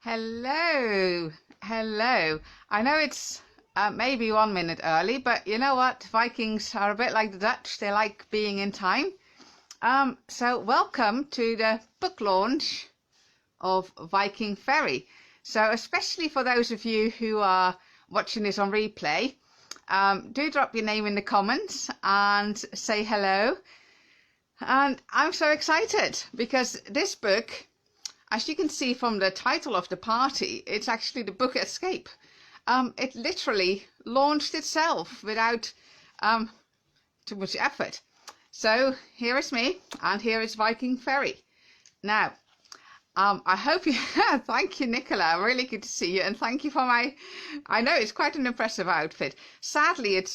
Hello, hello. I know it's maybe 1 minute early, but you know what? Vikings are a bit like the Dutch. They like being in time. So welcome to the book launch of Viking Ferry. So especially for those of you who are watching this on replay, do drop your name in the comments and say hello. And I'm so excited because this book, as you can see from the title of the party, it's actually the book Escape. It literally launched itself without too much effort. So here is me, and here is Viking Ferry. Now, I hope you, thank you, Nicola, really good to see you, and thank you for I know it's quite an impressive outfit. Sadly,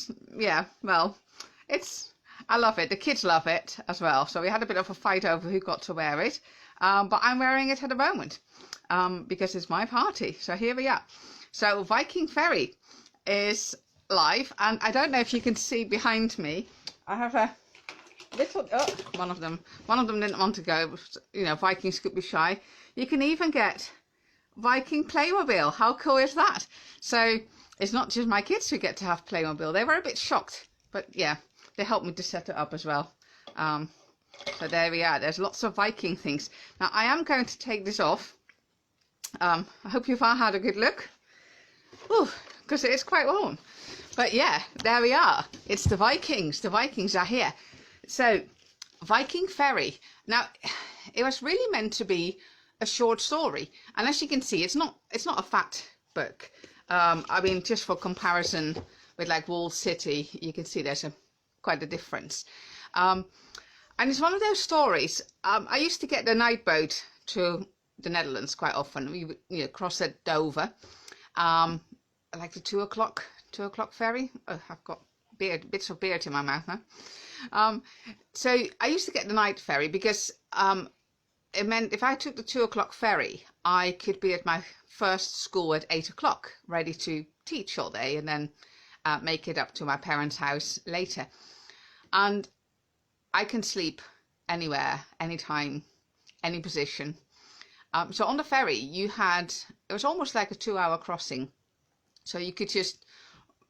I love it, the kids love it as well, so we had a bit of a fight over who got to wear it. But I'm wearing it at the moment because it's my party. So here we are. So Viking Ferry is live, and I don't know if you can see behind me. I have a little. Oh, one of them didn't want to go. You know, Vikings could be shy. You can even get Viking Playmobil. How cool is that? So it's not just my kids who get to have Playmobil. They were a bit shocked, but yeah, they helped me to set it up as well. So there we are. There's lots of Viking things. Now I am going to take this off. I hope you've all had a good look. Oh, because it is quite warm. But yeah, there we are. It's the Vikings. The Vikings are here. So Viking Ferry. Now it was really meant to be a short story, and as you can see, it's not a fat book. I mean, just for comparison with like Wall City, you can see there's quite a difference. And it's one of those stories. I used to get the night boat to the Netherlands quite often. We would, cross at Dover, like the 2 o'clock ferry. Oh, I've got bits of beard in my mouth now. So I used to get the night ferry because it meant if I took the 2 o'clock ferry, I could be at my first school at 8 o'clock, ready to teach all day, and then make it up to my parents' house later. And I can sleep anywhere, anytime, any position. So on the ferry, it was almost like a 2-hour crossing. So you could just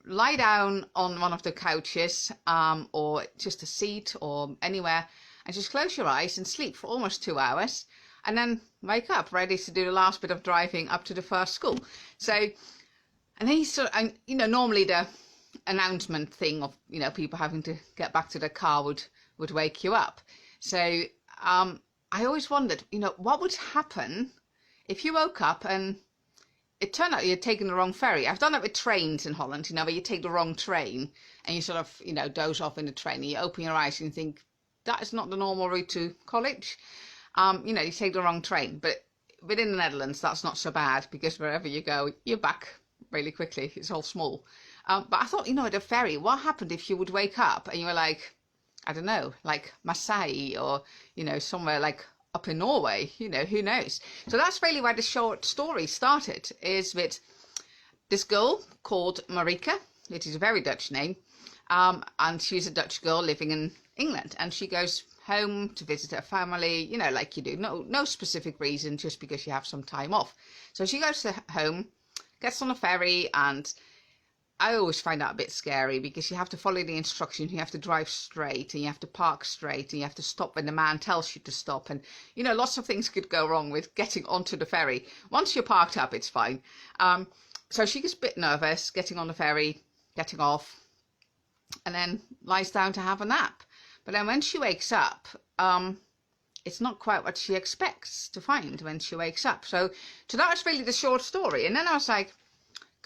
lie down on one of the couches or just a seat or anywhere and just close your eyes and sleep for almost 2 hours and then wake up ready to do the last bit of driving up to the first school. So, and then normally the announcement thing of, people having to get back to their car would wake you up. So I always wondered, what would happen if you woke up and it turned out you'd taken the wrong ferry. I've done it with trains in Holland, where you take the wrong train and you sort of, doze off in the train and you open your eyes and you think, that is not the normal route to college. You take the wrong train. But within the Netherlands, that's not so bad because wherever you go, you're back really quickly. It's all small. But I thought, at a ferry, what happened if you would wake up and you were like, I don't know, like Marseille or, somewhere like up in Norway, who knows? So that's really where the short story started, is with this girl called Marika, which is a very Dutch name. And she's a Dutch girl living in England, and she goes home to visit her family, like you do. No specific reason, just because you have some time off. So she goes to home, gets on a ferry, and I always find that a bit scary because you have to follow the instructions. You have to drive straight and you have to park straight and you have to stop when the man tells you to stop. And, lots of things could go wrong with getting onto the ferry. Once you're parked up, it's fine. So she gets a bit nervous getting on the ferry, getting off, and then lies down to have a nap. But then when she wakes up, it's not quite what she expects to find when she wakes up. So that was really the short story. And then I was like,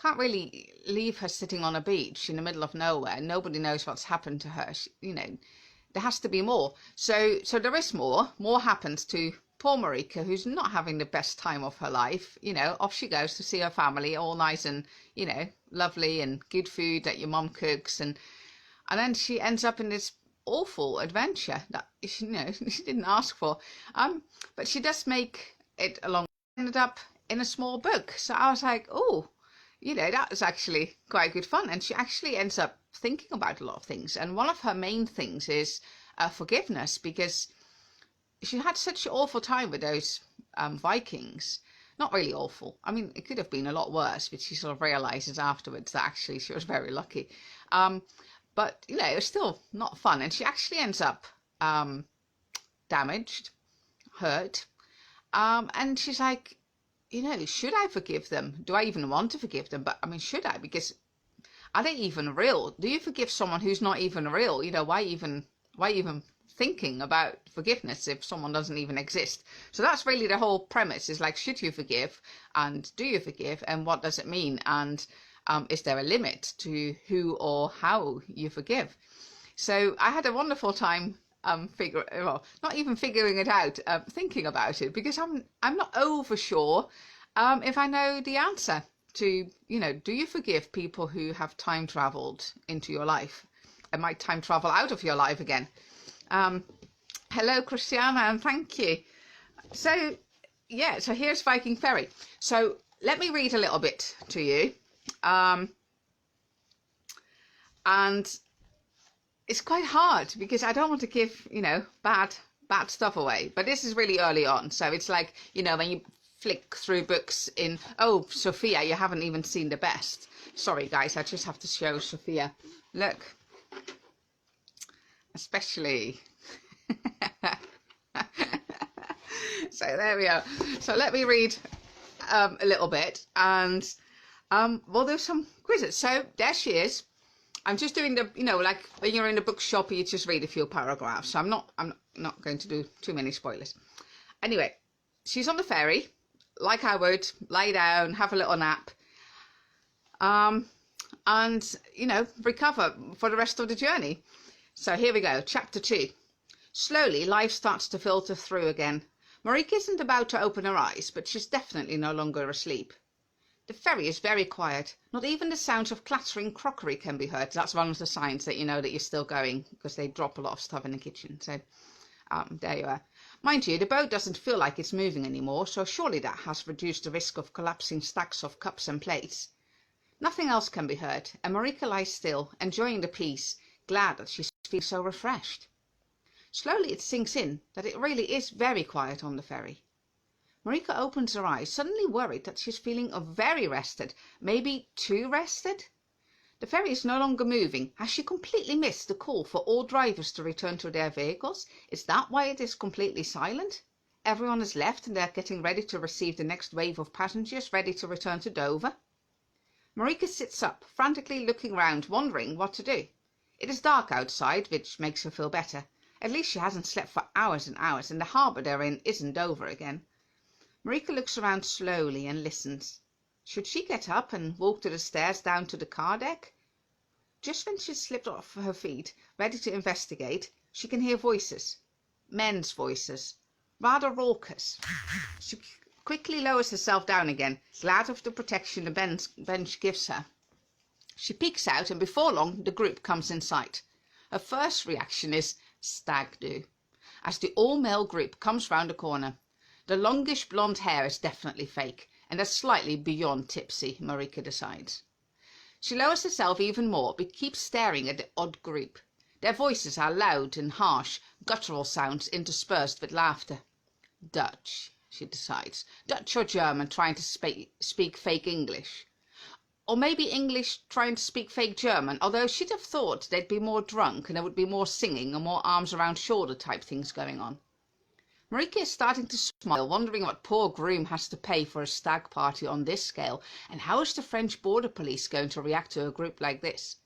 can't really leave her sitting on a beach in the middle of nowhere. Nobody knows what's happened to her. There has to be more. So there is more. More happens to poor Marika, who's not having the best time of her life. Off she goes to see her family, all nice and, lovely and good food that your mum cooks. And then she ends up in this awful adventure that, she didn't ask for. But she does make it along. Ended up in a small book. So I was like, oh, that was actually quite good fun. And she actually ends up thinking about a lot of things. And one of her main things is forgiveness, because she had such an awful time with those Vikings Not really awful. I mean, it could have been a lot worse, but she sort of realizes afterwards that actually she was very lucky. But, you know, it was still not fun. And she actually ends up damaged, hurt. And she's like, you know, should I forgive them? Do I even want to forgive them? But I mean, should I? Because are they even real? Do you forgive someone who's not even real? You know, why even thinking about forgiveness if someone doesn't even exist? So that's really the whole premise, is like, should you forgive, and do you forgive, and what does it mean? And is there a limit to who or how you forgive? So I had a wonderful time not even figuring it out, thinking about it, because I'm not over sure if I know the answer to, you know, do you forgive people who have time traveled into your life and might time travel out of your life again? Hello, Christiana, and thank you. So yeah, so here's Viking Ferry. So let me read a little bit to you. And it's quite hard because I don't want to give, you know, bad stuff away. But this is really early on. So it's like, you know, when you flick through books in, oh, Sophia, you haven't even seen the best. Sorry, guys, I just have to show Sophia. Look. Especially. So there we are. So let me read a little bit, and we'll do some quizzes. So there she is. I'm just doing the, you know, like when you're in the bookshop, you just read a few paragraphs. So I'm not going to do too many spoilers. Anyway, she's on the ferry, like I would, lie down, have a little nap, and, you know, recover for the rest of the journey. So here we go, chapter 2. Slowly, life starts to filter through again. Marika isn't about to open her eyes, but she's definitely no longer asleep. The ferry is very quiet. Not even the sounds of clattering crockery can be heard. That's one of the signs that you know that you're still going, because they drop a lot of stuff in the kitchen. So there you are. Mind you, the boat doesn't feel like it's moving anymore, so surely that has reduced the risk of collapsing stacks of cups and plates. Nothing else can be heard, and Marika lies still, enjoying the peace, glad that she feels so refreshed. Slowly it sinks in that it really is very quiet on the ferry. Marika opens her eyes, suddenly worried that she's feeling very rested, maybe too rested. The ferry is no longer moving. Has she completely missed the call for all drivers to return to their vehicles? Is that why it is completely silent? Everyone has left and they're getting ready to receive the next wave of passengers ready to return to Dover. Marika sits up, frantically looking round, wondering what to do. It is dark outside, which makes her feel better. At least she hasn't slept for hours and hours, and the harbour they're in isn't Dover again. Marika looks around slowly and listens. Should she get up and walk to the stairs down to the car deck? Just when she's slipped off her feet, ready to investigate, she can hear voices. Men's voices. Rather raucous. She quickly lowers herself down again, glad of the protection the bench gives her. She peeks out, and before long the group comes in sight. Her first reaction is stag do, as the all-male group comes round the corner. The longish blonde hair is definitely fake, and they're slightly beyond tipsy, Marika decides. She lowers herself even more, but keeps staring at the odd group. Their voices are loud and harsh, guttural sounds interspersed with laughter. Dutch, she decides. Dutch or German trying to speak fake English. Or maybe English trying to speak fake German, although she'd have thought they'd be more drunk and there would be more singing and more arms around shoulder type things going on. Marika is starting to smile, wondering what poor groom has to pay for a stag party on this scale, and how is the French border police going to react to a group like this?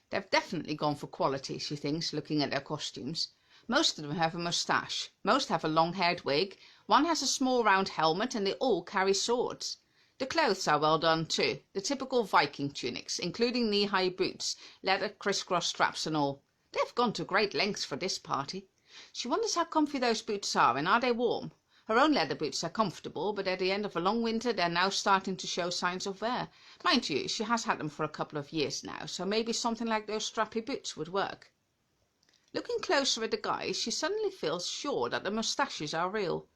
They've definitely gone for quality, she thinks, looking at their costumes. Most of them have a moustache, most have a long-haired wig, one has a small round helmet, and they all carry swords. The clothes are well done too, the typical Viking tunics, including knee-high boots, leather crisscross straps and all. They've gone to great lengths for this party. She wonders how comfy those boots are, and are they warm? Her own leather boots are comfortable, but at the end of a long winter they're now starting to show signs of wear. Mind you, she has had them for a couple of years now, so maybe something like those strappy boots would work. Looking closer at the guys, she suddenly feels sure that the moustaches are real.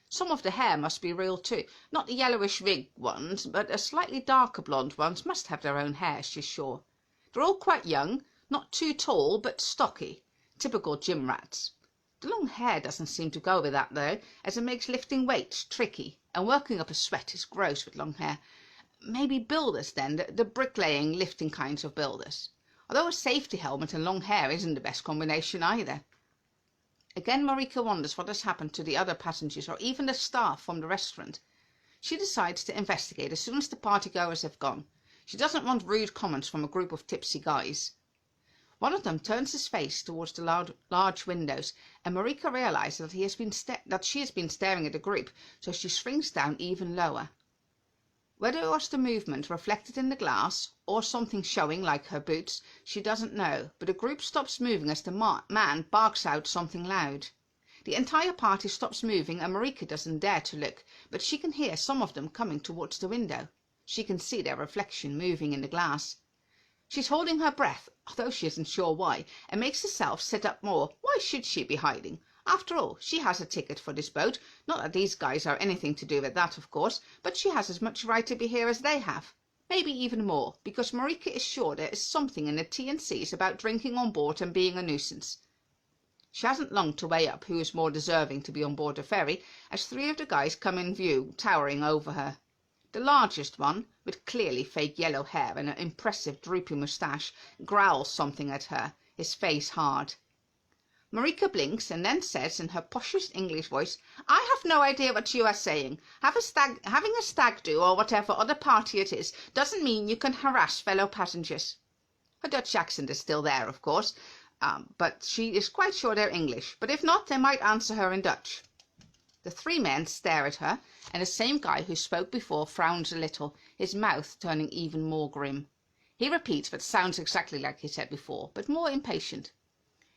Some of the hair must be real too. Not the yellowish wig ones, but a slightly darker blonde ones must have their own hair, she's sure. They're all quite young, not too tall, but stocky. Typical gym rats. The long hair doesn't seem to go with that though, as it makes lifting weights tricky, and working up a sweat is gross with long hair. Maybe builders then, the bricklaying, lifting kinds of builders. Although a safety helmet and long hair isn't the best combination either. Again, Marika wonders what has happened to the other passengers or even the staff from the restaurant. She decides to investigate as soon as the partygoers have gone. She doesn't want rude comments from a group of tipsy guys. One of them turns his face towards the large windows, and Marika realizes that she has been staring at the group, so she shrinks down even lower. Whether it was the movement reflected in the glass, or something showing like her boots, she doesn't know, but the group stops moving as the man barks out something loud. The entire party stops moving, and Marika doesn't dare to look, but she can hear some of them coming towards the window. She can see their reflection moving in the glass. She's holding her breath, although she isn't sure why, and makes herself sit up more. Why should she be hiding? After all, she has a ticket for this boat. Not that these guys are anything to do with that, of course, but she has as much right to be here as they have. Maybe even more, because Marika is sure there is something in the T&Cs about drinking on board and being a nuisance. She hasn't long to weigh up who is more deserving to be on board the ferry, as 3 of the guys come in view, towering over her. The largest one, with clearly fake yellow hair and an impressive droopy moustache, growls something at her, his face hard. Marika blinks and then says in her poshest English voice, "I have no idea what you are saying. Having a stag do or whatever other party it is doesn't mean you can harass fellow passengers." Her Dutch accent is still there, of course, but she is quite sure they're English. But if not, they might answer her in Dutch. The 3 men stare at her, and the same guy who spoke before frowns a little, his mouth turning even more grim. He repeats what sounds exactly like he said before, but more impatient.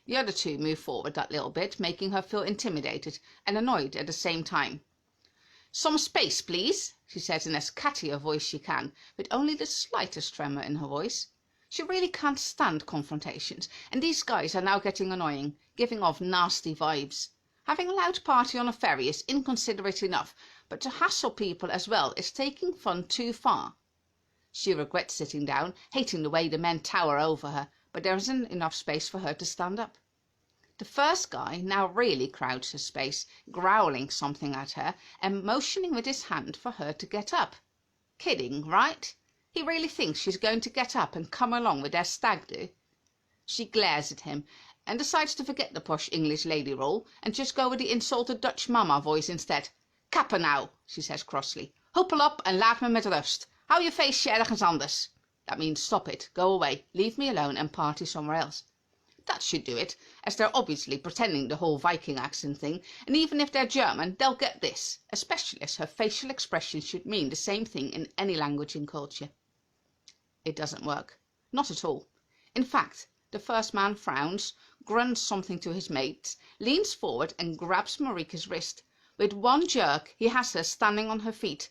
The other 2 move forward that little bit, making her feel intimidated and annoyed at the same time. "Some space, please," she says in as catty a voice she can, with only the slightest tremor in her voice. She really can't stand confrontations, and these guys are now getting annoying, giving off nasty vibes. Having a loud party on a ferry is inconsiderate enough, but to hassle people as well is taking fun too far. She regrets sitting down, hating the way the men tower over her, but there isn't enough space for her to stand up. The first guy now really crowds her space, growling something at her and motioning with his hand for her to get up. Kidding, right? He really thinks she's going to get up and come along with their stag do. She glares at him and decides to forget the posh English lady role and just go with the insulted Dutch mama voice instead. "Kappen nou," she says crossly. "Huppel op en laat me met rust. Hou je feestje ergens anders." That means stop it, go away, leave me alone and party somewhere else. That should do it, as they're obviously pretending the whole Viking accent thing, and even if they're German, they'll get this, especially as her facial expression should mean the same thing in any language and culture. It doesn't work. Not at all. In fact, the first man frowns, grunts something to his mates, leans forward and grabs Marika's wrist. With one jerk, he has her standing on her feet.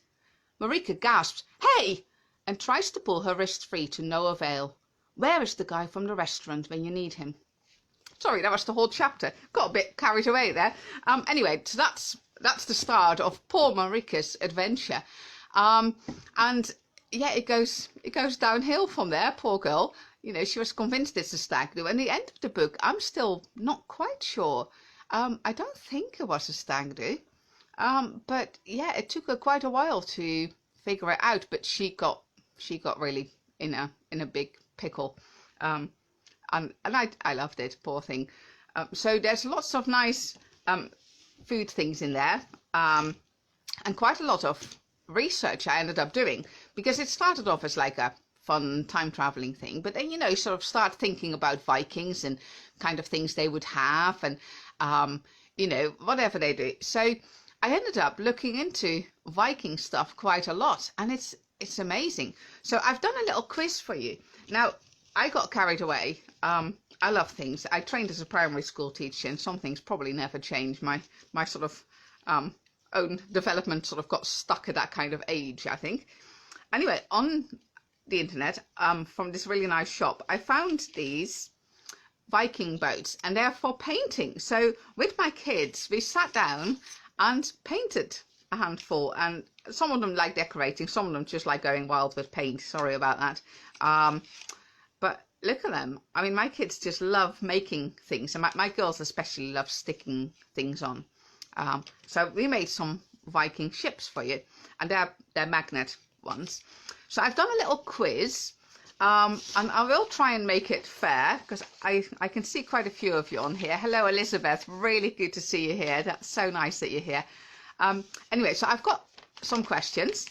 Marika gasps, "Hey!" and tries to pull her wrist free to no avail. Where is the guy from the restaurant when you need him? Sorry, that was the whole chapter. Got a bit carried away there. Anyway, so that's the start of poor Marika's adventure. And yeah, it goes downhill from there, poor girl. You know, she was convinced it's a stag do. And the end of the book, I'm still not quite sure. I don't think it was a stag do. But yeah, it took her quite a while to figure it out. But she got really in a big pickle. And I loved it, poor thing. So there's lots of nice food things in there. And quite a lot of research I ended up doing, because it started off as like a fun time traveling thing, but then, you know, sort of start thinking about Vikings and kind of things they would have, and you know, whatever they do. So I ended up looking into Viking stuff quite a lot, and it's amazing. So I've done a little quiz for you. Now, I got carried away. I love things. I trained as a primary school teacher, and some things probably never change. My sort of own development sort of got stuck at that kind of age, I think. Anyway, on the internet, from this really nice shop, I found these Viking boats, and they're for painting. So with my kids, we sat down and painted a handful, and some of them like decorating, some of them just like going wild with paint. Sorry about that. But look at them. I mean, my kids just love making things, and my girls especially love sticking things on. So we made some Viking ships for you, and they're magnet ones. So I've done a little quiz, and I will try and make it fair, because I can see quite a few of you on here. Hello, Elizabeth. Really good to see you here. That's so nice that you're here. Anyway, so I've got some questions.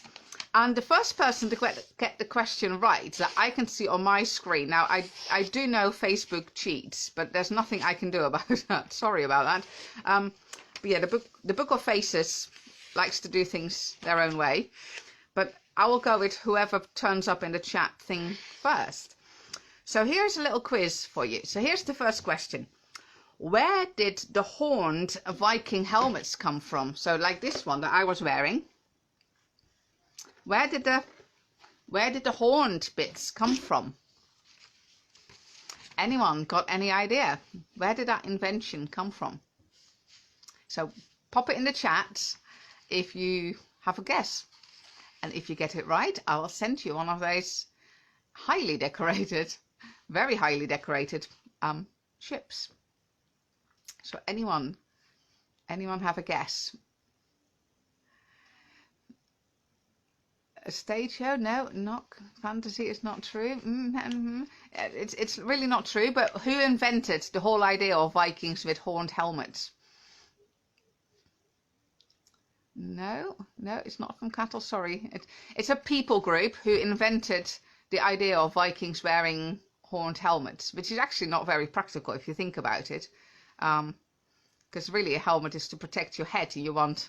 And the first person to get the question right that I can see on my screen. Now, I do know Facebook cheats, but there's nothing I can do about that. Sorry about that. But yeah, the Book of Faces likes to do things their own way. But I will go with whoever turns up in the chat thing first. So here's a little quiz for you. So here's the first question. Where did the horned Viking helmets come from? So like this one that I was wearing. Where did the horned bits come from? Anyone got any idea? Where did that invention come from? So pop it in the chat if you have a guess. And if you get it right, I will send you one of those highly decorated, very highly decorated ships. So anyone have a guess? A stage show? No, not fantasy. It's not true. It's really not true. But who invented the whole idea of Vikings with horned helmets? No, it's not from Cattle. Sorry, it's a people group who invented the idea of Vikings wearing horned helmets, which is actually not very practical if you think about it, because really a helmet is to protect your head. And you want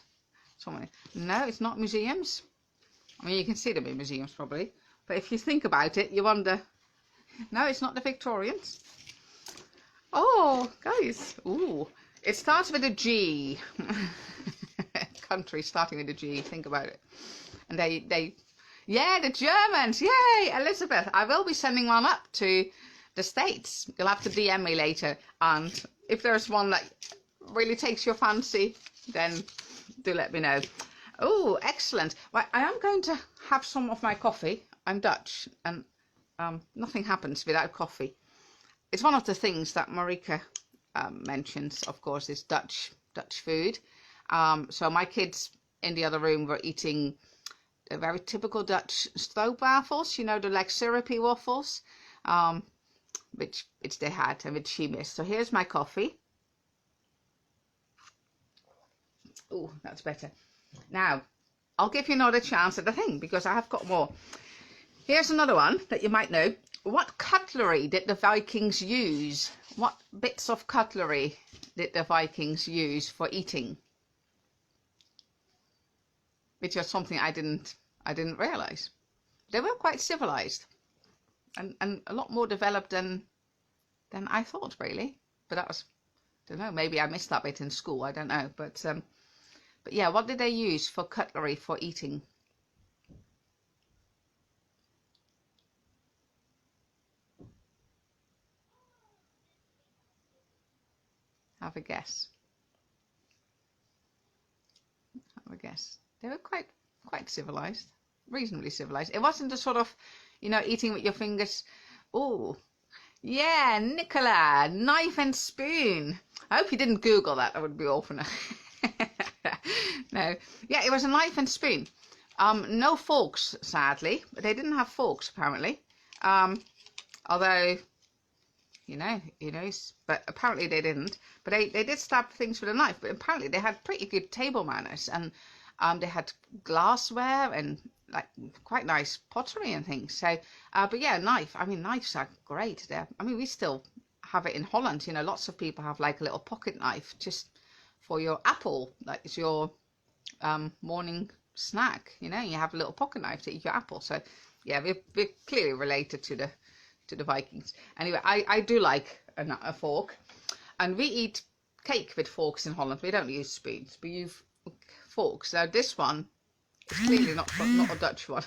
someone. No, it's not museums. I mean, you can see them in museums probably, but if you think about it, you wonder. No, it's not the Victorians. Oh, guys, ooh, it starts with a G. Country starting with a G. Think about it. And yeah, the Germans. Yay, Elizabeth. I will be sending one up to the States. You'll have to DM me later, and if there's one that really takes your fancy, then do let me know. Oh, excellent. Well, I am going to have some of my coffee. I'm Dutch, and nothing happens without coffee. It's one of the things that Marika mentions, of course, is Dutch food. So my kids in the other room were eating a very typical Dutch stroopwafels, you know, the like syrupy waffles, which they had and which she missed. So here's my coffee. Oh, that's better. Now, I'll give you another chance at the thing because I have got more. Here's another one that you might know. What cutlery did the Vikings use? What bits of cutlery did the Vikings use for eating? Which was something I didn't realize. They were quite civilized and a lot more developed than I thought, really. But that was, I don't know, maybe I missed that bit in school, I don't know. But yeah, what did they use for cutlery for eating? Have a guess. Have a guess. They were quite civilized, reasonably civilized. It wasn't a sort of, you know, eating with your fingers. Oh, yeah, Nicola, knife and spoon. I hope you didn't Google that. That would be awful. No, yeah, it was a knife and spoon. No forks, sadly, but they didn't have forks apparently. Although, you know, but apparently they didn't. But they did stab things with a knife. But apparently they had pretty good table manners, and they had glassware and like quite nice pottery and things. So, but yeah, knife. I mean, knives are great. I mean, we still have it in Holland. You know, lots of people have like a little pocket knife just for your apple. Like it's your morning snack. You know, you have a little pocket knife to eat your apple. So, yeah, we're clearly related to the Vikings. Anyway, I do like a fork, and we eat cake with forks in Holland. We don't use spoons. We use forks. So this one is clearly not a Dutch one.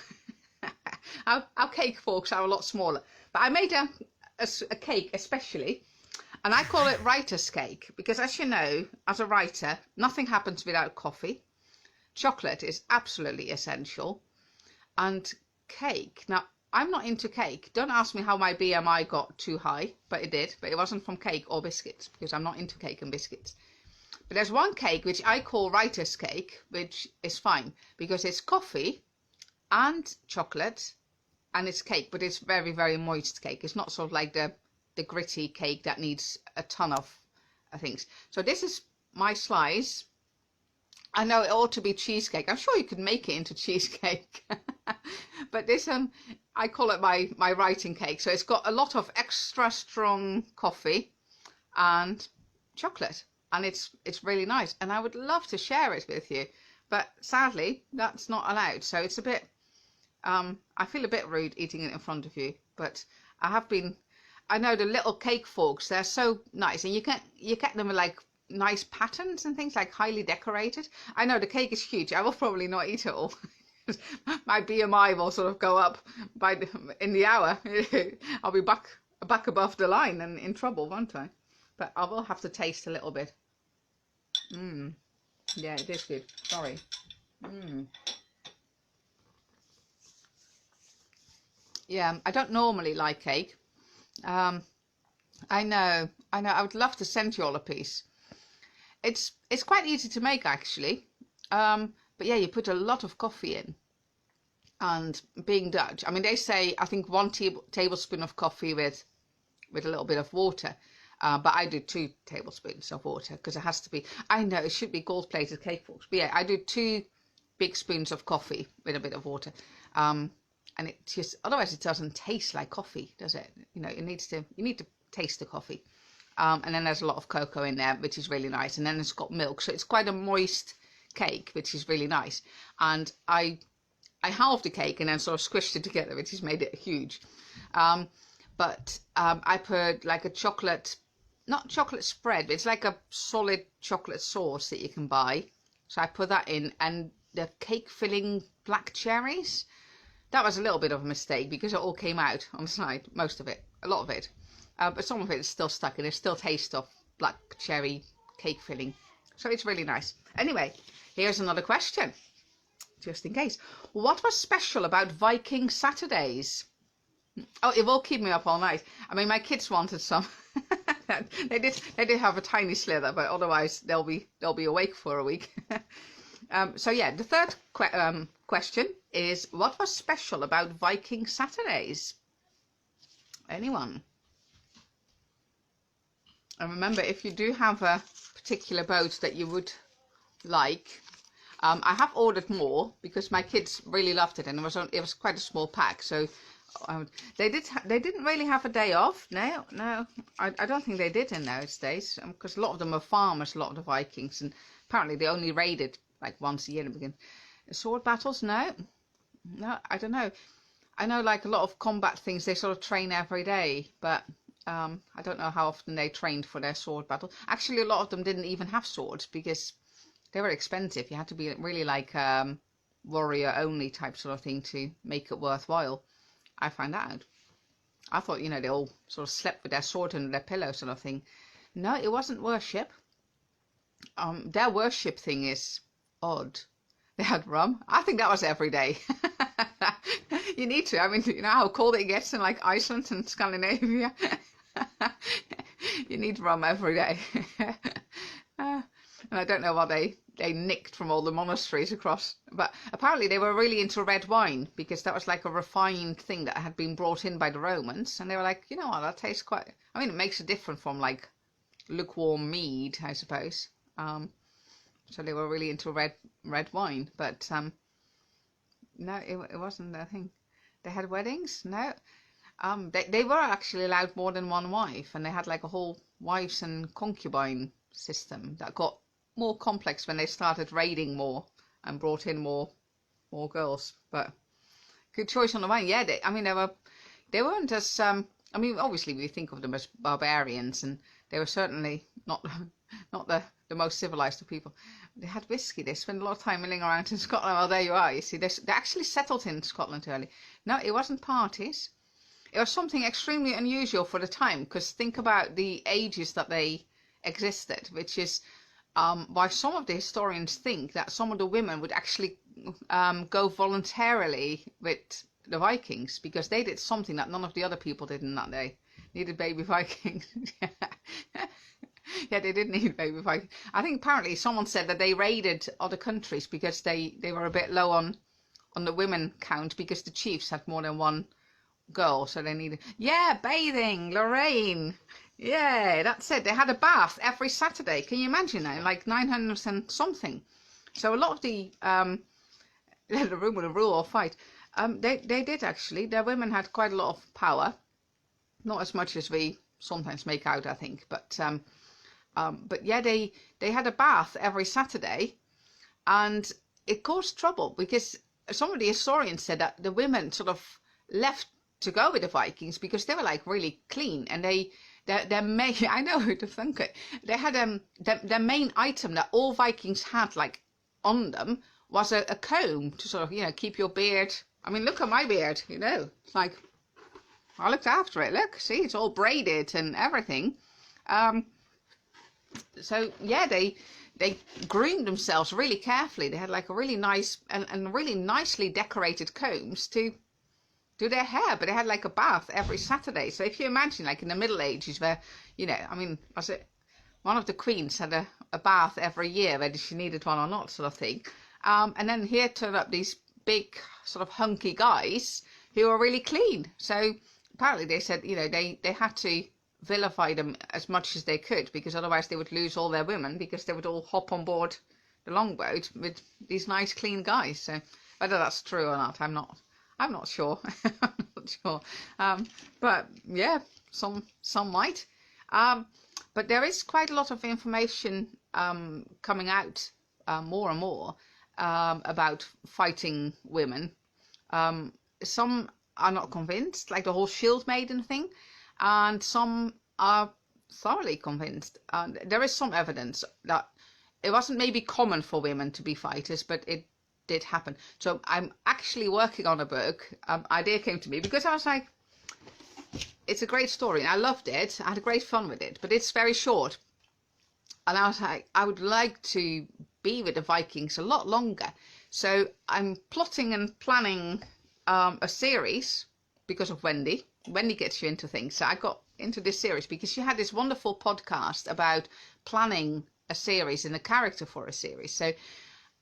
Our cake forks are a lot smaller. But I made a cake especially, and I call it writer's cake because, as you know, as a writer, nothing happens without coffee. Chocolate is absolutely essential, and cake. Now, I'm not into cake. Don't ask me how my BMI got too high, but it did. But it wasn't from cake or biscuits, because I'm not into cake and biscuits. But there's one cake which I call writer's cake, which is fine because it's coffee and chocolate and it's cake, but it's very, very moist cake. It's not sort of like the gritty cake that needs a ton of things. So this is my slice. I know it ought to be cheesecake. I'm sure you could make it into cheesecake. But this I call it my writing cake. So it's got a lot of extra strong coffee and chocolate. And it's really nice. And I would love to share it with you. But sadly, that's not allowed. So it's a bit, I feel a bit rude eating it in front of you. But I know the little cake forks, they're so nice. And you get them with like nice patterns and things, like highly decorated. I know the cake is huge. I will probably not eat it all. My BMI will sort of go up in the hour. I'll be back above the line and in trouble, won't I? But I will have to taste a little bit. Yeah, it is good. Sorry. Yeah, I don't normally like cake. I know. I would love to send you all a piece. It's quite easy to make, actually. But yeah, you put a lot of coffee in. And being Dutch, I mean, they say, I think 1 tablespoon of coffee with a little bit of water. But I do 2 tablespoons of water because it has to be, I know it should be gold-plated cake forks. But yeah, I do 2 big spoons of coffee with a bit of water. And it just, otherwise it doesn't taste like coffee, does it? You know, you need to taste the coffee. And then there's a lot of cocoa in there, which is really nice. And then it's got milk. So it's quite a moist cake, which is really nice. And I halved the cake and then sort of squished it together, which has made it huge. But I put like a chocolate, not chocolate spread, but it's like a solid chocolate sauce that you can buy. So I put that in, and the cake filling black cherries. That was a little bit of a mistake because it all came out on the side, most of it, a lot of it. But some of it is still stuck and it still tastes of black cherry cake filling. So it's really nice. Anyway, here's another question, just in case. What was special about Viking Saturdays? Oh, it will keep me up all night. I mean, my kids wanted some. They did have a tiny slither, but otherwise they'll be awake for a week. So yeah, the third question is, what was special about Viking Saturdays? Anyone? And remember, if you do have a particular boat that you would like, I have ordered more because my kids really loved it, and it was quite a small pack. So they didn't really have a day off. No, I don't think they did in those days, because a lot of them are farmers, a lot of the Vikings, and apparently they only raided like once a year in the beginning. Sword battles? No, I don't know. I know like a lot of combat things, they sort of train every day, but I don't know how often they trained for their sword battle. Actually, a lot of them didn't even have swords because they were expensive. You had to be really like warrior only type sort of thing to make it worthwhile. I found that out. I thought, you know, they all sort of slept with their sword under their pillow sort of thing. No, it wasn't worship. Their worship thing is odd. They had rum. I think that was every day. You need to. I mean, you know how cold it gets in like Iceland and Scandinavia? You need rum every day. And I don't know what they nicked from all the monasteries across. But apparently they were really into red wine because that was like a refined thing that had been brought in by the Romans. And they were like, you know what, that tastes quite... I mean, it makes it different from like lukewarm mead, I suppose. So they were really into red wine. But no, it wasn't a thing. They had weddings? No. They were actually allowed more than one wife. And they had like a whole wives and concubine system that got more complex when they started raiding more and brought in more girls. But good choice on the wine. Yeah, they weren't as I mean, obviously we think of them as barbarians, and they were certainly not the most civilized of people. They had whiskey. They spent a lot of time milling around in Scotland. Well, there you are. You see, they actually settled in Scotland early. No, it wasn't parties. It was something extremely unusual for the time, because think about the ages that they existed, which is why some of the historians think that some of the women would actually go voluntarily with the Vikings, because they did something that none of the other people did in that day. Needed baby Vikings. Yeah, they did need baby Vikings. I think apparently someone said that they raided other countries because they were a bit low on the women count, because the chiefs had more than one girl, so they needed. Yeah, bathing, Lorraine. Yeah, that's it. They had a bath every Saturday. Can you imagine that? Like 900 and something. So a lot of the the room with a rule or fight. They did actually. Their women had quite a lot of power, not as much as we sometimes make out, I think. But yeah, they had a bath every Saturday, and it caused trouble because some of the historians said that the women sort of left to go with the Vikings because they were like really clean, and their main, I know who to think it. They had their main item that all Vikings had like on them was a comb to sort of keep your beard. I mean, look at my beard, it's like I looked after it. Look, see, it's all braided and everything. So yeah, they groomed themselves really carefully. They had like a really nice and really nicely decorated combs to do their hair, but they had like a bath every Saturday. So if you imagine, like in the Middle Ages, where I mean, was it one of the queens had a bath every year, whether she needed one or not, sort of thing. And then here turned up these big sort of hunky guys who were really clean. So apparently they said, they had to vilify them as much as they could, because otherwise they would lose all their women, because they would all hop on board the longboat with these nice clean guys. So whether that's true or not, I'm not sure. I'm not sure. But yeah, some might. But there is quite a lot of information coming out more and more about fighting women. Some are not convinced, like the whole shield maiden thing, and some are thoroughly convinced. There is some evidence that it wasn't maybe common for women to be fighters, but it did happen. So I'm actually working on a book. Idea came to me because I was like, it's a great story and I loved it. I had great fun with it, but it's very short. And I was like, I would like to be with the Vikings a lot longer. So I'm plotting and planning a series because of Wendy. Wendy gets you into things. So I got into this series because she had this wonderful podcast about planning a series and a character for a series. So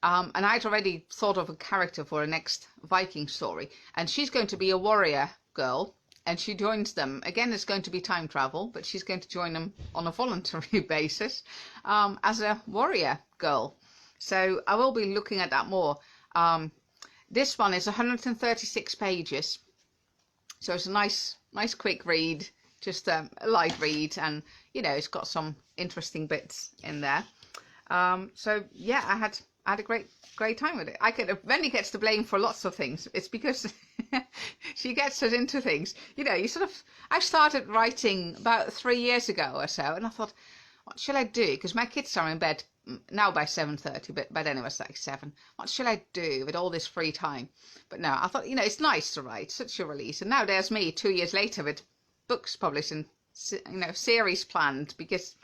and I'd already thought of a character for a next Viking story, and she's going to be a warrior girl, and she joins them. Again, it's going to be time travel, but she's going to join them on a voluntary basis as a warrior girl. So I will be looking at that more. This one is 136 pages, so it's a nice quick read, just a light read, and it's got some interesting bits in there. So yeah, I had a great time with it. Wendy gets to blame for lots of things. It's because she gets us into things. I started writing about 3 years ago or so, and I thought, what shall I do? Because my kids are in bed now by 7:30, but by then it was like 7. What shall I do with all this free time? But no, I thought, it's nice to write, such a release. And now there's me 2 years later with books published and, series planned because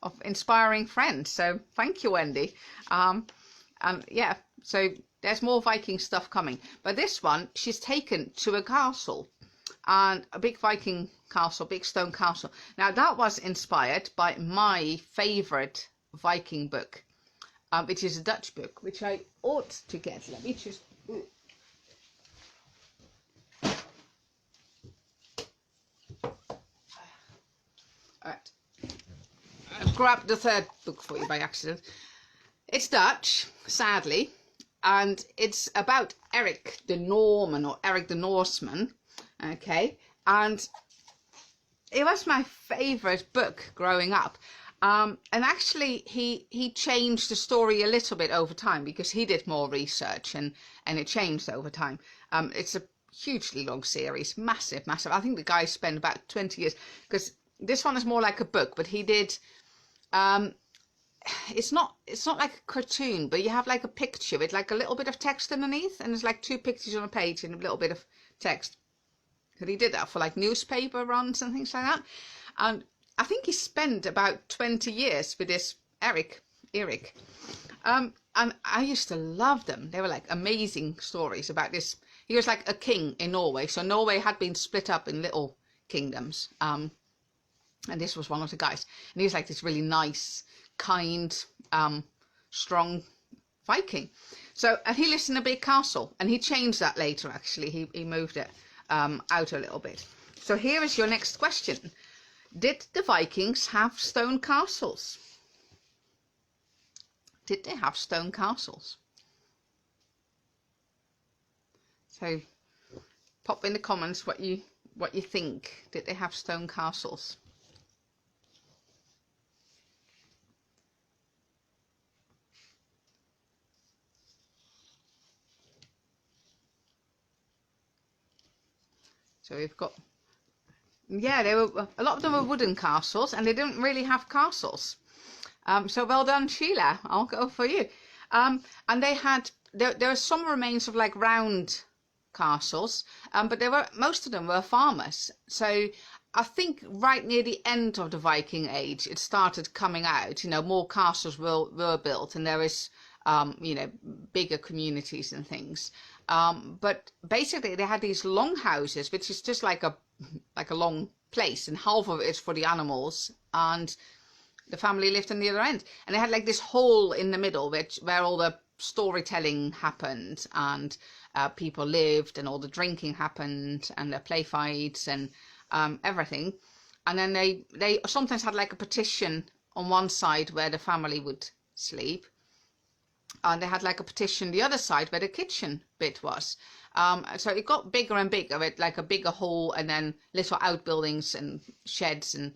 of inspiring friends. So thank you, Wendy. And yeah, so there's more Viking stuff coming. But this one, she's taken to a castle, and a big Viking castle, big stone castle. Now that was inspired by my favourite Viking book, which is a Dutch book, which I ought to get. Let me just... Alright. I've grabbed the third book for you by accident. It's Dutch, sadly, and it's about Eric the Norman, or Eric the Norseman, okay, and it was my favourite book growing up, and actually he changed the story a little bit over time because he did more research, and it changed over time. It's a hugely long series, massive. I think the guy spent about 20 years, because this one is more like a book, but he did... it's not like a cartoon, but you have like a picture with like a little bit of text underneath, and there's like 2 pictures on a page and a little bit of text. And he did that for like newspaper runs and things like that. And I think he spent about 20 years with this Eric. and I used to love them. They were like amazing stories about this. He was like a king in Norway. So Norway had been split up in little kingdoms. And this was one of the guys. And he was like this really nice, kind, strong Viking. So, and he lived in a big castle, and he changed that later, actually. He moved it out a little bit. So here is your next question. Did the Vikings have stone castles? Did they have stone castles? So pop in the comments what you think. Did they have stone castles? So we've got, yeah, they were, a lot of them were wooden castles, and they didn't really have castles. So well done, Sheila. I'll go for you. And they had, there were some remains of like round castles, but most of them were farmers. So I think right near the end of the Viking Age, it started coming out. More castles were built, and there is, bigger communities and things. But basically, they had these long houses, which is just like a long place, and half of it is for the animals, and the family lived on the other end. And they had like this hole in the middle, where all the storytelling happened, and people lived, and all the drinking happened, and the play fights, and everything. And then they sometimes had like a partition on one side where the family would sleep, and they had like a partition the other side where the kitchen bit was. So it got bigger and bigger, with like a bigger hall, and then little outbuildings and sheds, and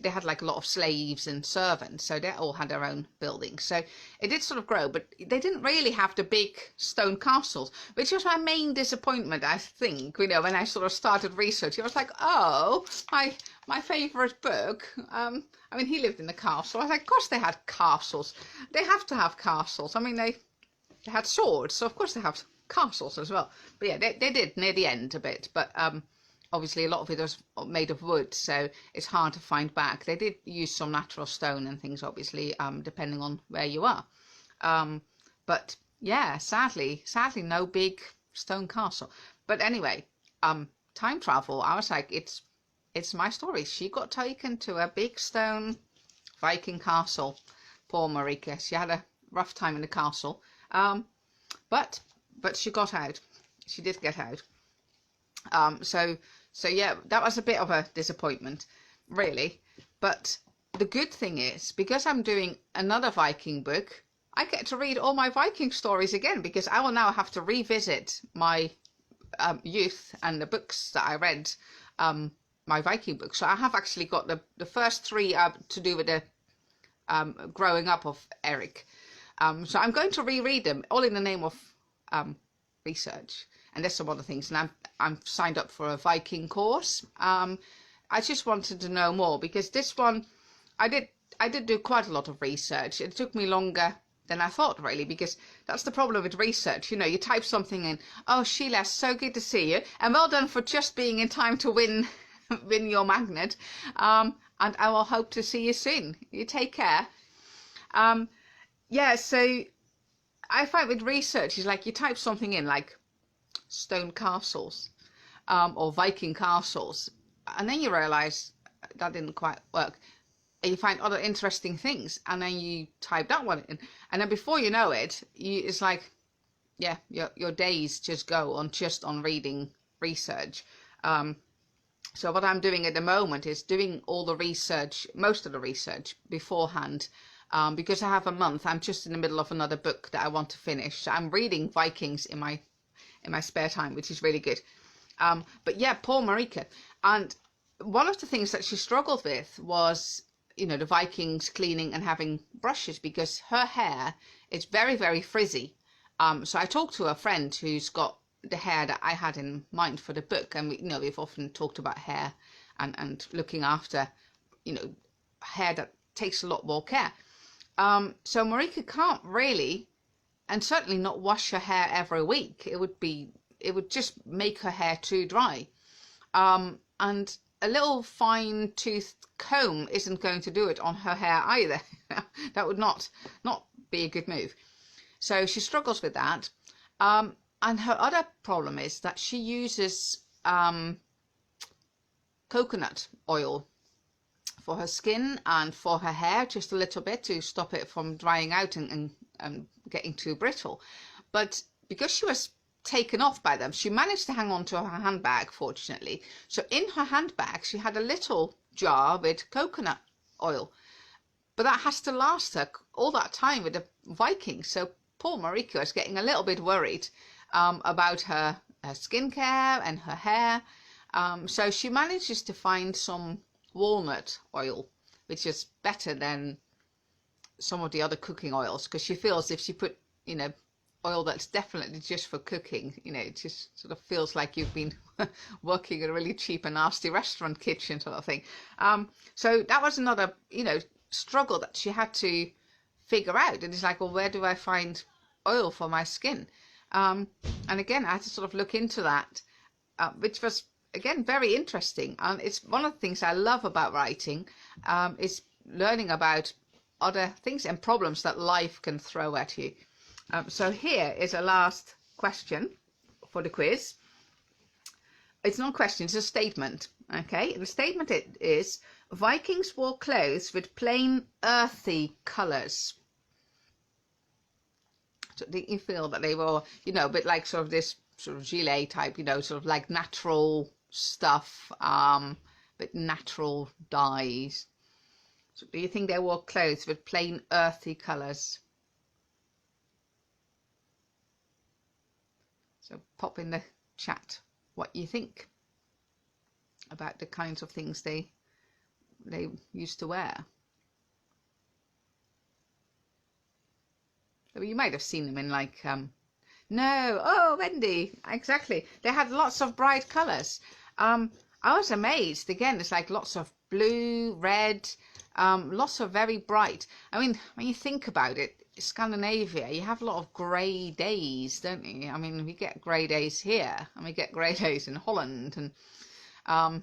they had like a lot of slaves and servants, so they all had their own buildings. So it did sort of grow, but they didn't really have the big stone castles, which was my main disappointment, I think. When I sort of started researching, I was like, oh, my favourite book. He lived in a castle. I was like, of course they had castles. They have to have castles. They had swords, so of course they have castles as well. But yeah, they did near the end a bit. But obviously a lot of it was made of wood, so it's hard to find back. They did use some natural stone and things, obviously, depending on where you are. But yeah, sadly, no big stone castle. But anyway, time travel. I was like, it's my story. She got taken to a big stone Viking castle. Poor Marika. She had a rough time in the castle. But she got out. She did get out. So yeah, that was a bit of a disappointment, really. But the good thing is, because I'm doing another Viking book, I get to read all my Viking stories again, because I will now have to revisit my youth and the books that I read, my Viking books. So I have actually got the first three to do with the growing up of Eric. So I'm going to reread them, all in the name of research. And there's some other things. And I'm signed up for a Viking course. I just wanted to know more, because this one, I did do quite a lot of research. It took me longer than I thought, really, because that's the problem with research. You type something in. Oh, Sheila, so good to see you, and well done for just being in time to win your magnet. And I will hope to see you soon. You take care. Yeah, so I find with research is like you type something in, like stone castles, or Viking castles, and then you realize that didn't quite work, and you find other interesting things, and then you type that one in, and then before you know it, it's like, yeah, your days just go on reading research. So what I'm doing at the moment is doing all the research, most of the research beforehand, because I have a month. I'm just in the middle of another book that I want to finish. So I'm reading Vikings in my spare time, which is really good. But yeah, poor Marika. And one of the things that she struggled with was, the Vikings cleaning and having brushes, because her hair is very, very frizzy. So I talked to a friend who's got the hair that I had in mind for the book, and we've often talked about hair and looking after, hair that takes a lot more care. So Marika can't really, and certainly not wash her hair every week. It would just make her hair too dry. And a little fine-toothed comb isn't going to do it on her hair either. That would not be a good move. So she struggles with that. And her other problem is that she uses coconut oil for her skin and for her hair, just a little bit to stop it from drying out and getting too brittle. But because she was taken off by them, she managed to hang on to her handbag, fortunately. So in her handbag, she had a little jar with coconut oil. But that has to last her all that time with the Vikings. So poor Marika is getting a little bit worried about her skincare and her hair. So she manages to find some walnut oil, which is better than some of the other cooking oils, because she feels if she put, oil that's definitely just for cooking, it just sort of feels like you've been working in a really cheap and nasty restaurant kitchen sort of thing. So that was another, struggle that she had to figure out. And it's like, well, where do I find oil for my skin? And again, I had to sort of look into that, which was, again, very interesting. And it's one of the things I love about writing, is learning about other things and problems that life can throw at you. So here is a last question for the quiz. It's not a question, it's a statement. Okay, the statement is, Vikings wore clothes with plain earthy colours. So do you feel that they were, a bit like sort of this sort of gilet type, sort of like natural stuff, but natural dyes? So do you think they wore clothes with plain earthy colours? So pop in the chat what you think about the kinds of things they used to wear. You might have seen them in like, no, oh, Wendy, exactly. They had lots of bright colours. I was amazed. Again, it's like lots of blue, red, lots of very bright. I mean, when you think about it, Scandinavia, you have a lot of grey days, don't you? I mean, we get grey days here, and we get grey days in Holland, and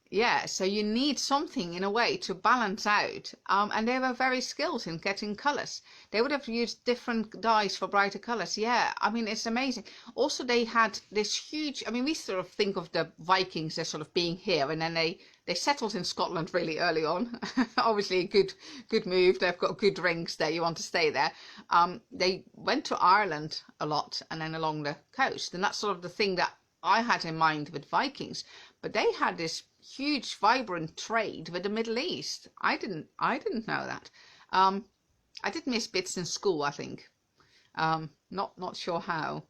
yeah, so you need something in a way to balance out, and they were very skilled in getting colours. They would have used different dyes for brighter colours. Yeah, I mean, it's amazing. Also, they had this huge, I mean, we sort of think of the Vikings as sort of being here, and then they settled in Scotland really early on. Obviously a good move. They've got good rings there, you want to stay there. They went to Ireland a lot and then along the coast, and that's sort of the thing that I had in mind with Vikings. But they had this huge vibrant trade with the Middle East. I didn't know that. I did miss bits in school, I think. Not sure how.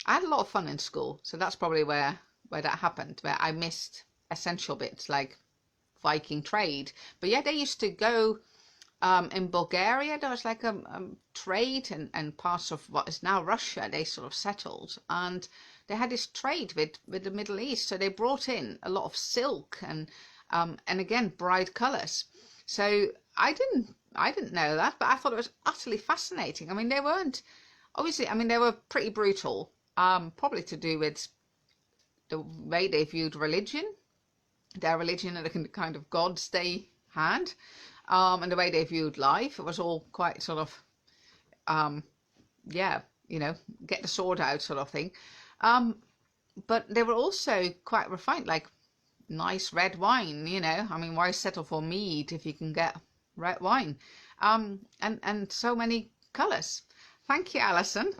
I had a lot of fun in school, so that's probably where that happened, where I missed essential bits like Viking trade. But yeah, they used to go in Bulgaria. There was like a trade, and parts of what is now Russia, they sort of settled, and they had this trade with the Middle East. So they brought in a lot of silk and again bright colours. So I didn't know that, but I thought it was utterly fascinating. I mean, they weren't obviously. I mean, they were pretty brutal. Probably to do with the way they viewed religion, their religion, and the kind of gods they had, and the way they viewed life. It was all quite sort of, yeah, get the sword out sort of thing. But they were also quite refined, like nice red wine, I mean, why settle for mead if you can get red wine? And so many colours. Thank you, Alison.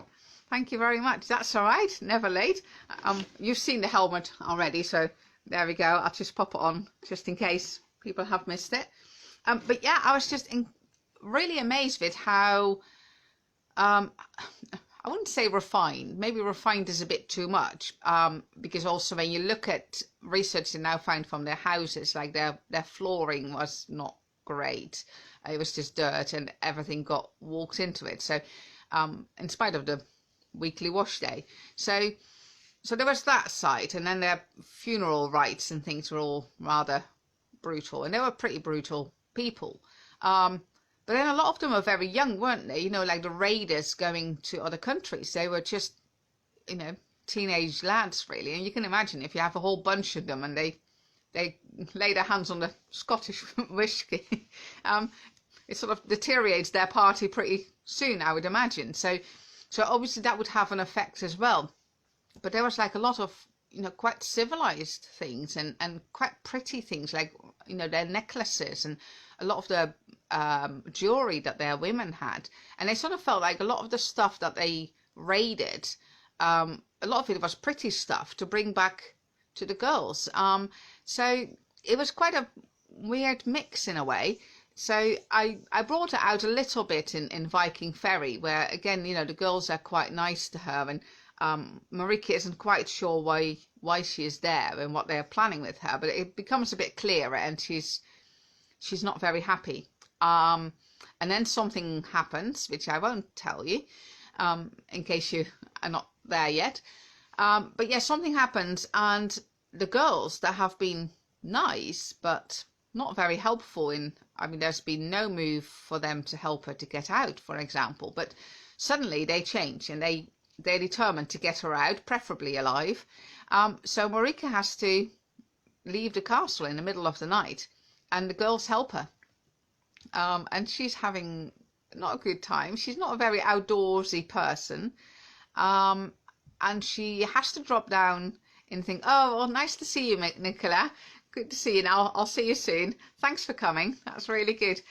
Thank you very much. That's all right. Never late. You've seen the helmet already, so there we go. I'll just pop it on just in case people have missed it. But yeah, I was just really amazed with how, I wouldn't say refined. Maybe refined is a bit too much, because also when you look at research they now find from their houses, like their flooring was not great. It was just dirt and everything got walked into it. So in spite of the weekly wash day. So there was that side, and then their funeral rites and things were all rather brutal, and they were pretty brutal people. But then a lot of them were very young, weren't they? Like the raiders going to other countries. They were just, teenage lads, really. And you can imagine if you have a whole bunch of them and they lay their hands on the Scottish whiskey. it sort of deteriorates their party pretty soon, I would imagine. So obviously that would have an effect as well. But there was like a lot of, quite civilized things and quite pretty things, like, their necklaces and a lot of the jewelry that their women had. And they sort of felt like a lot of the stuff that they raided, a lot of it was pretty stuff to bring back to the girls. So it was quite a weird mix in a way. So I brought it out a little bit in Viking Ferry, where again, the girls are quite nice to her, and Marika isn't quite sure why she is there and what they're planning with her, but it becomes a bit clearer, and she's not very happy. And then something happens, which I won't tell you, in case you are not there yet. But yeah, something happens, and the girls that have been nice but not very helpful there's been no move for them to help her to get out, for example, but suddenly they change and they're determined to get her out, preferably alive. So Marika has to leave the castle in the middle of the night, and the girls help her. And she's having not a good time. She's not a very outdoorsy person. And she has to drop down and think, oh, well, nice to see you, Nicola. Good to see you now. I'll see you soon. Thanks for coming. That's really good.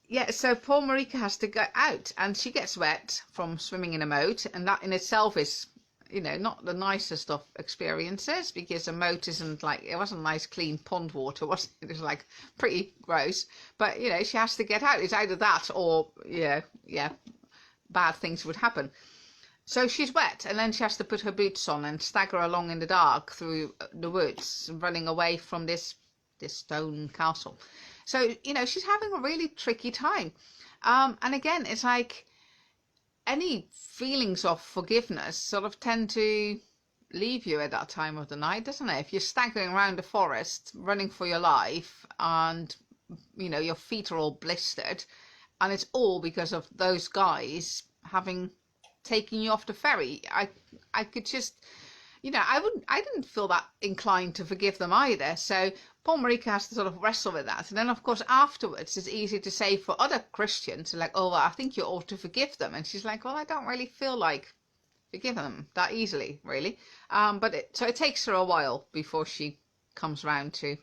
Yeah, so poor Marika has to go out, and she gets wet from swimming in a moat, and that in itself is, not the nicest of experiences, because a moat isn't like, it wasn't nice clean pond water, was it? It was like pretty gross, but she has to get out. It's either that or bad things would happen. So she's wet, and then she has to put her boots on and stagger along in the dark through the woods, running away from this stone castle. So, she's having a really tricky time. And again, it's like any feelings of forgiveness sort of tend to leave you at that time of the night, doesn't it? If you're staggering around the forest, running for your life, and, your feet are all blistered, and it's all because of those guys having taken you off the ferry. I could just, I didn't feel that inclined to forgive them either. So poor Marika has to sort of wrestle with that. And then, of course, afterwards, it's easy to say for other Christians, like, oh, well, I think you ought to forgive them. And she's like, well, I don't really feel like forgiving them that easily, really. So it takes her a while before she comes around to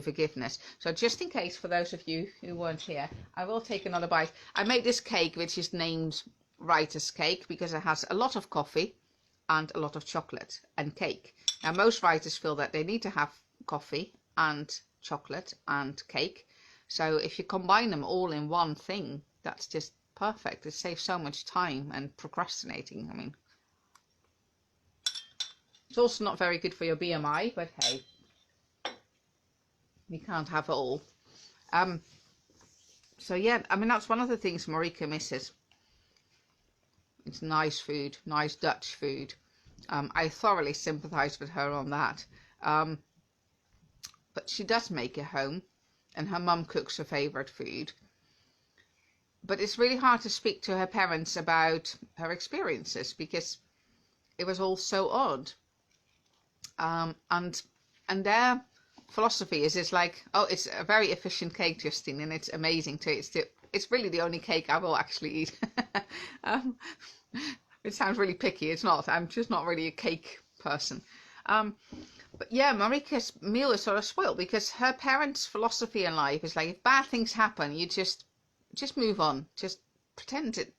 forgiveness. So just in case, for those of you who weren't here, I will take another bite. I made this cake, which is named Writer's Cake, because it has a lot of coffee and a lot of chocolate and cake. Now, most writers feel that they need to have coffee and chocolate and cake. So if you combine them all in one thing, that's just perfect. It saves so much time and procrastinating. It's also not very good for your BMI, but hey, we can't have it all. So yeah, that's one of the things Marika misses. It's nice food, nice Dutch food. I thoroughly sympathise with her on that. But she does make it home, and her mum cooks her favourite food. But it's really hard to speak to her parents about her experiences, because it was all so odd. And their philosophy is, it's like, oh, it's a very efficient cake, Justine, and it's amazing too. It's really the only cake I will actually eat. It sounds really picky. It's not. I'm just not really a cake person. But yeah, Marika's meal is sort of spoiled, because her parents' philosophy in life is like, if bad things happen, you just move on. Just pretend it,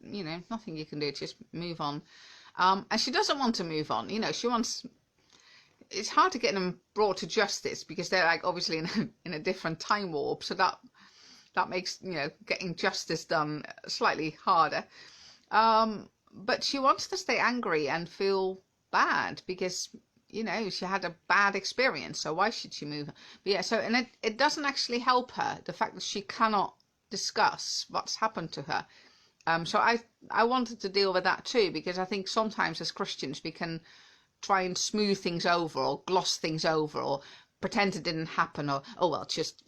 nothing you can do. Just move on. And she doesn't want to move on. She wants. It's hard to get them brought to justice, because they're like obviously in a different time warp. So that makes getting justice done slightly harder. But she wants to stay angry and feel bad, because she had a bad experience, so why should she move? But yeah, and it doesn't actually help her, the fact that she cannot discuss what's happened to her. So I wanted to deal with that too, because I think sometimes as Christians we can try and smooth things over, or gloss things over, or pretend it didn't happen, or oh well, just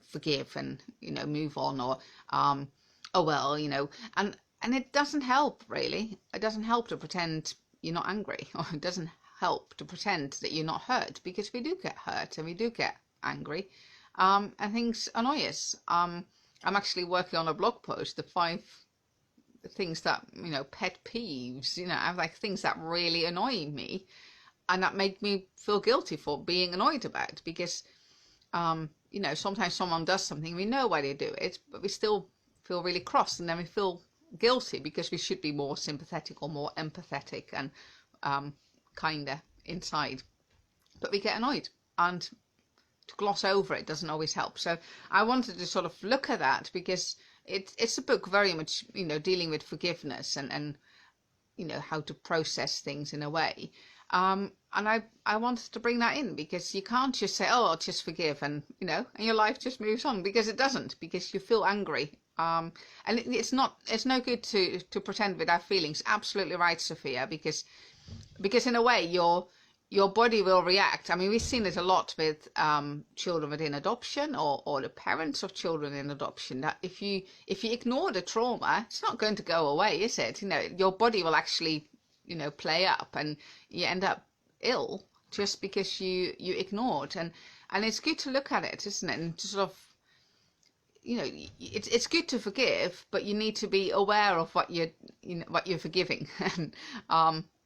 forgive and move on, or oh well, and it doesn't help, really. It doesn't help to pretend you're not angry, or it doesn't help to pretend that you're not hurt, because we do get hurt and we do get angry, and things annoy us. I'm actually working on a blog post, the 5 things that, pet peeves, I have like things that really annoy me and that make me feel guilty for being annoyed about, because sometimes someone does something, we know why they do it, but we still feel really cross, and then we feel guilty because we should be more sympathetic or more empathetic and kinder inside, but we get annoyed, and to gloss over it doesn't always help. So I wanted to sort of look at that, because it's a book very much, dealing with forgiveness and how to process things in a way. And I wanted to bring that in, because you can't just say, oh, I'll just forgive, and your life just moves on, because it doesn't, because you feel angry. And it's no good to pretend without feelings. Absolutely right, Sophia, because in a way your body will react. I mean, we've seen it a lot with children within adoption, or the parents of children in adoption, that if you ignore the trauma, it's not going to go away, is it? Your body will actually, play up, and you end up ill just because you ignored. And it's good to look at it, isn't it? And to sort of, it's good to forgive, but you need to be aware of what you're forgiving.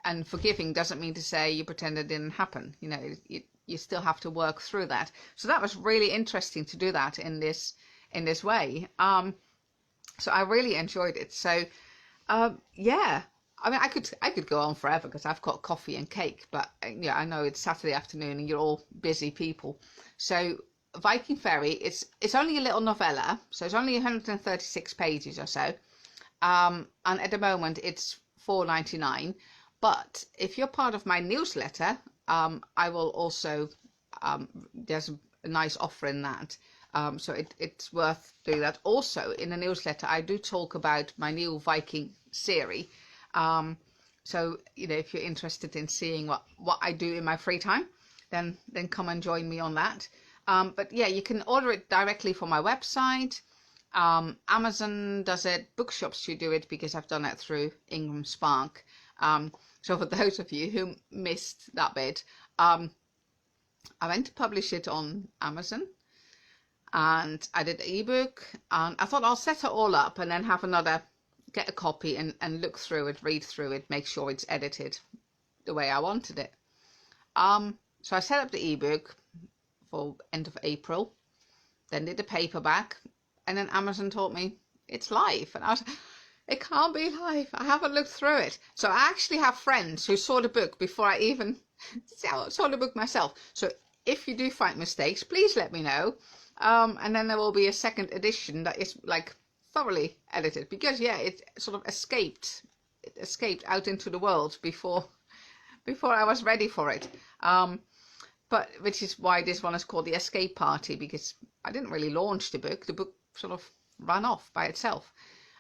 And forgiving doesn't mean to say you pretend it didn't happen. You still have to work through that. So that was really interesting to do that in this way. So I really enjoyed it. So yeah, I mean, I could go on forever, because I've got coffee and cake, but I know it's Saturday afternoon and you're all busy people. So Viking Ferry, it's only a little novella, so it's only 136 pages or so, and at the moment it's $4.99. But if you're part of my newsletter, I will also, there's a nice offer in that. So it's worth doing that. Also, in the newsletter, I do talk about my new Viking series. So, if you're interested in seeing what I do in my free time, then come and join me on that. But yeah, you can order it directly from my website. Amazon does it. Bookshops should do it, because I've done it through Ingram Spark. So for those of you who missed that bit, I went to publish it on Amazon, and I did the ebook, and I thought I'll set it all up and then have get a copy and look through it, read through it, make sure it's edited the way I wanted it. So I set up the ebook for end of April, then did the paperback, and then Amazon told me it's live, and I was, it can't be live. I haven't looked through it. So I actually have friends who saw the book before I even saw the book myself. So if you do find mistakes, please let me know. And then there will be a second edition that is like thoroughly edited, because yeah, it sort of escaped out into the world before I was ready for it. But which is why this one is called The Escape Party, because I didn't really launch the book. The book sort of ran off by itself.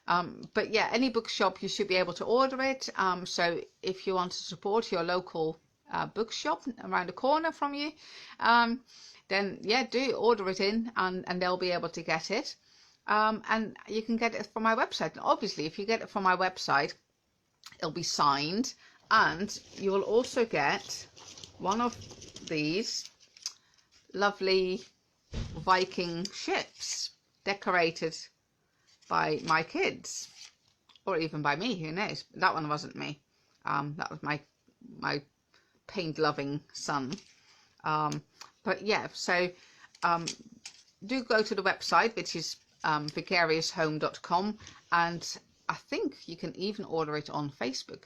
But yeah, any bookshop, you should be able to order it. So if you want to support your local bookshop around the corner from you, then yeah, do order it in, and they'll be able to get it. And you can get it from my website. And obviously, if you get it from my website, it'll be signed, and you will also get one of these lovely Viking ships decorated by my kids, or even by me, who knows. That one wasn't me. That was my paint loving son. But yeah, so do go to the website, which is vicariousHome.com, and I think you can even order it on Facebook,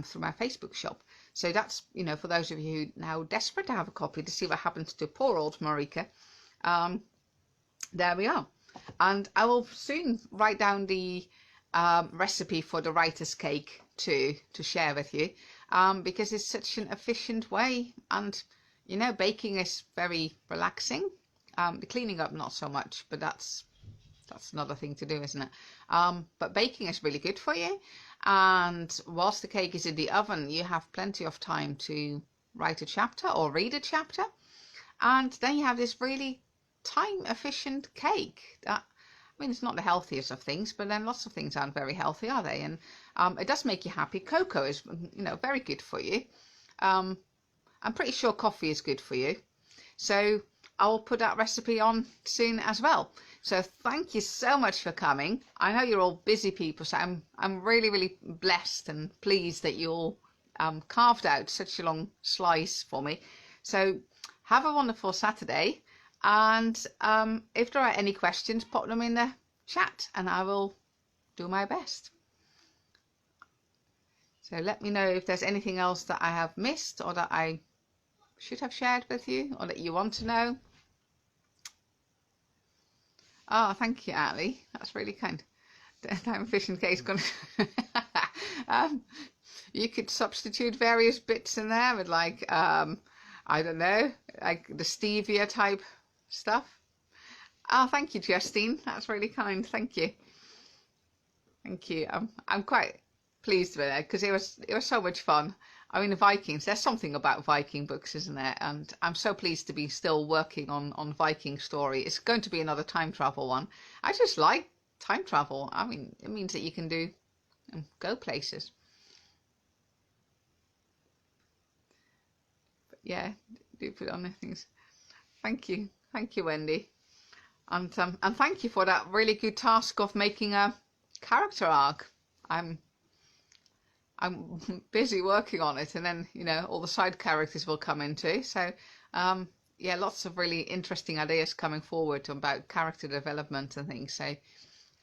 through my Facebook shop. So that's, for those of you who are now desperate to have a copy to see what happens to poor old Marika, there we are. And I will soon write down the recipe for the writer's cake to share with you, because it's such an efficient way, and baking is very relaxing. The cleaning up not so much, but that's another thing to do, isn't it? But baking is really good for you, and whilst the cake is in the oven, you have plenty of time to write a chapter or read a chapter, and then you have this really time efficient cake that, I mean, it's not the healthiest of things, but then lots of things aren't very healthy, are they? And it does make you happy. Cocoa is very good for you. I'm pretty sure coffee is good for you, so I'll put that recipe on soon as well. So thank you so much for coming. I know you're all busy people, so I'm really, really blessed and pleased that you all carved out such a long slice for me. So have a wonderful Saturday, and if there are any questions, put them in the chat and I will do my best. So let me know if there's anything else that I have missed or that I should have shared with you or that you want to know. Oh, thank you, Ali. That's really kind. Time fishing case gone. You could substitute various bits in there with like I don't know, like the stevia type stuff. Oh, thank you, Justine. That's really kind. Thank you. Thank you. I'm quite pleased with it because it was so much fun. I mean, the Vikings, there's something about Viking books, isn't there? And I'm so pleased to be still working on Viking story. It's going to be another time travel one. I just like time travel. I mean, it means that you can do and go places. But yeah, do put on the things. Thank you. Thank you, Wendy. And thank you for that really good task of making a character arc. I'm busy working on it, and then all the side characters will come into. So yeah, lots of really interesting ideas coming forward about character development and things. So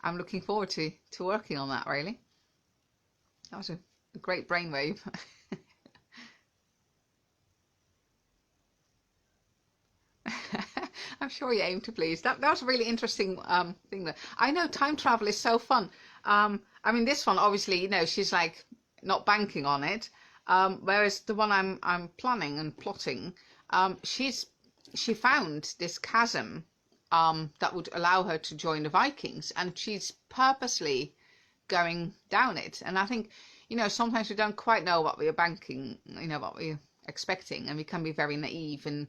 I'm looking forward to working on that. Really, that was a great brainwave. I'm sure you aim to please. That was a really interesting thing. That I know time travel is so fun. I mean, this one obviously, she's like not banking on it, whereas the one I'm planning and plotting, she found this chasm that would allow her to join the Vikings, and she's purposely going down it. And I think sometimes we don't quite know what we are banking, what we're expecting, and we can be very naive and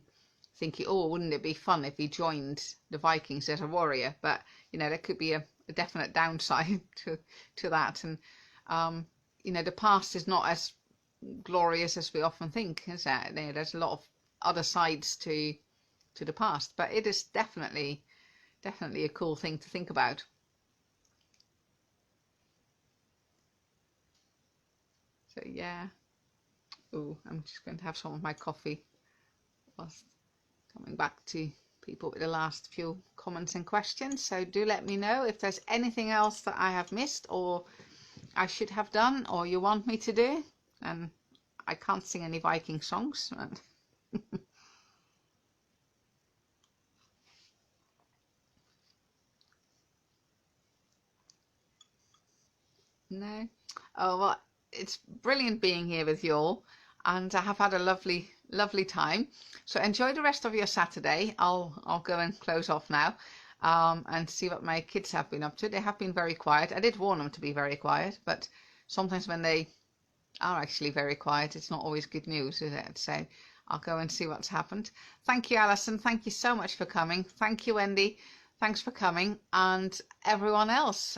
thinking, oh, wouldn't it be fun if he joined the Vikings as a warrior? But there could be a definite downside to that. And the past is not as glorious as we often think, is that? There's a lot of other sides to the past, but it is definitely a cool thing to think about. So yeah. Oh, I'm just going to have some of my coffee whilst coming back to people with the last few comments and questions. So do let me know if there's anything else that I have missed or I should have done or you want me to do. And I can't sing any Viking songs. No. Oh, well, it's brilliant being here with you all, and I have had a lovely time. So enjoy the rest of your Saturday. I'll go and close off now and see what my kids have been up to. They have been very quiet. I did warn them to be very quiet, but sometimes when they are actually very quiet, it's not always good news, is it? So I'll go and see what's happened. Thank you, Alison. Thank you so much for coming. Thank you, Wendy. Thanks for coming. And everyone else.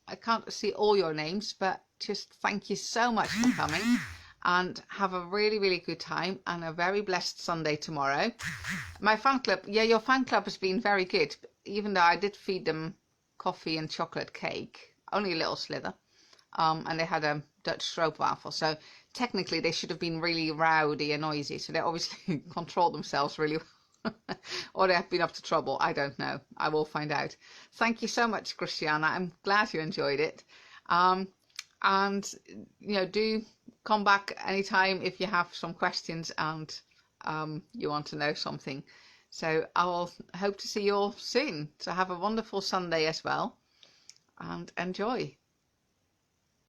I can't see all your names, but just thank you so much for coming, and have a really good time and a very blessed Sunday tomorrow. My fan club, yeah, your fan club has been very good, even though I did feed them coffee and chocolate cake, only a little slither, and they had a Dutch stroopwafel, so technically they should have been really rowdy and noisy, so they obviously controlled themselves really well. Or they have been up to trouble. I don't know. I will find out. Thank you so much, Christiana. I'm glad you enjoyed it. And do come back anytime if you have some questions and you want to know something. So I will hope to see you all soon. So have a wonderful Sunday as well, and enjoy.